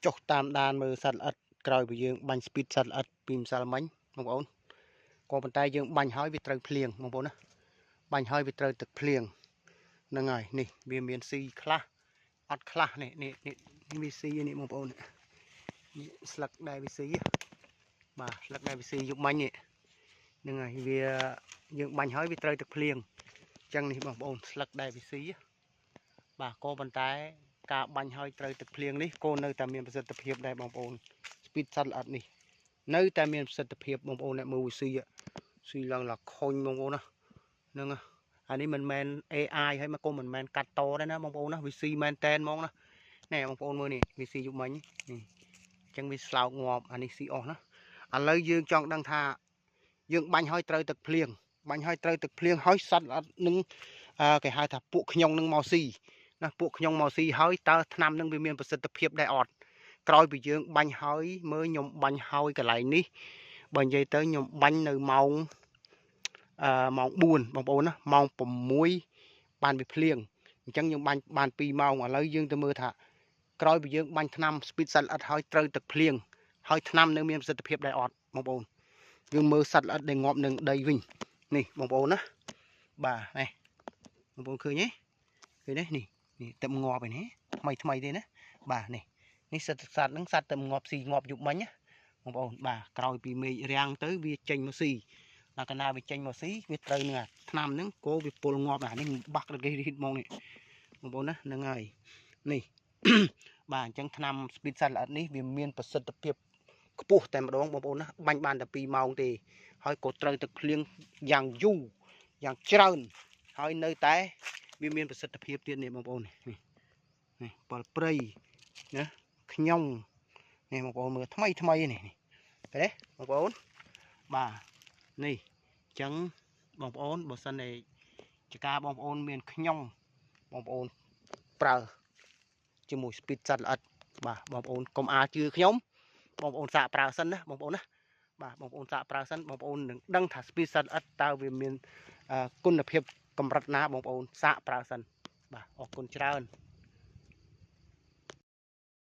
ចុះតាមដានមើលសត្វល្អិតក្រោយពីយើងបាញ់ស្ពីតសត្វល្អិតពីម្សិលមិញបងប្អូនក៏ប៉ុន្តែយើងបាញ់ហើយវាត្រូវភ្លៀងបងប្អូនណាបាញ់ហើយវាត្រូវទឹកភ្លៀងហ្នឹងហើយនេះវាមានស៊ីខ្លះអត់ខ្លះនេះវាស៊ីនេះបងប្អូននេះស្លឹកដែលវាស៊ីបាទស្លឹកដែលវាស៊ីយុបមិញនេះហ្នឹងហើយវាយើងបាញ់ហើយវាត្រូវទឹកភ្លៀងអញ្ចឹងនេះបងប្អូនស្លឹកដែលវាស៊ីបាទក៏ប៉ុន្តែការបាញ់ហើយត្រូវទឹកភ្លៀងនេះក៏នៅតែមានប្រសិទ្ធភាពដែរបងប្អូនស្ពីតសត្វល្អិតនេះនៅតែមានប្រសិទ្ធភាពបងប្អូនអ្នកមើលវាស៊ីឡើងឡើងខុញបងប្អូនណាហ្នឹងអានេះមិនមែន AI ហើយមកក៏មិនមែនកាត់តដែរណាបងប្អូនណាវាស៊ីមែនតែនហ្មងណាណែបងប្អូនមើលនេះវាស៊ីយុបមិញនេះអញ្ចឹងវាស្លោកងាប់អានេះស៊ីអស់ណាឥឡូវយើងចង់ដឹងថាយើងបាញ់ហើយត្រូវទឹកភ្លៀងបាញ់ហើយត្រូវទឹកភ្លៀងហើយសត្វល្អិតនឹងគេហៅថាពួកខ្ញុងនឹងមកស៊ីណាពួកខ្ញុងមកស៊ីហើយតើថ្នាំនឹងវាមានប្រសិទ្ធភាពដែរអត់ក្រោយពីយើងបាញ់ហើយមើលខ្ញុំបាញ់ហើយកន្លែងនេះបើនិយាយទៅខ្ញុំបាញ់នៅម៉ោងម៉ោង4បងប្អូនណាម៉ោង6បានវាភ្លៀងអញ្ចឹងយើងបាញ់បាន2ម៉ោងឥឡូវយើងទៅមើលថាក្រោយពីយើងបាញ់ថ្នាំស្ពីតសត្វល្អិតហើយត្រូវទឹកភ្លៀងហើយថ្នាំនៅមានប្រសិទ្ធភាពដែរអត់បងប្អូនយើងមើលសត្វល្អិតដែលងាប់នឹងដីវិញនេះបងប្អូនណាបាទនេះបងប្អូនឃើញទេឃើញទេនេះទឹកងាប់ឯនេះថ្មីទេណាបាទនេះសត្វហ្នឹងសត្វទឹកងាប់ស៊ីងាប់យុបមិញណាបងប្អូនបាទក្រោយពីមេឃរាំងទៅវាចេញមកស៊ីដល់កាលណាវាចេញមកស៊ីវាត្រូវនឹងអាថ្នាំហ្នឹងគោវាពុលងាប់អានេះបាក់រកេរីតហ្មងនេះបងប្អូនណាហ្នឹងហើយនេះ បាទអញ្ចឹងថ្នាំស្ពីតសត្វល្អិតនេះវាមានប្រសិទ្ធភាពខ្ពស់តែម្ដងបងប្អូនណាបាញ់បានតែ2ម៉ោងទេហើយក៏ត្រូវទឹកភ្លៀងយ៉ាងយូរយ៉ាងច្រើនហើយនៅតែវាមានប្រសិទ្ធភាពទៀតនេះបងប្អូននេះពលព្រៃណាខ្ញុងនេះបងប្អូនមើលថ្មីនេះឃើញទេបងប្អូនបាទនេះអញ្ចឹងបងប្អូនបើសិនជាការបងប្អូនមានខ្ញុងបងប្អូនប្រើជាមួយស្ពីតសត្វល្អិតបាទបងប្អូនកុំជឿខ្ញុំបងប្អូនសាកប្រើសិនណាបងប្អូនណាបាទបងប្អូនសាកប្រើសិនបងប្អូននឹងដឹងថាស្ពីតសត្វល្អិតតើវាមានគុណភាពកម្រិតណាបងប្អូនសាកប្រើសិនបាទអរគុណច្រើន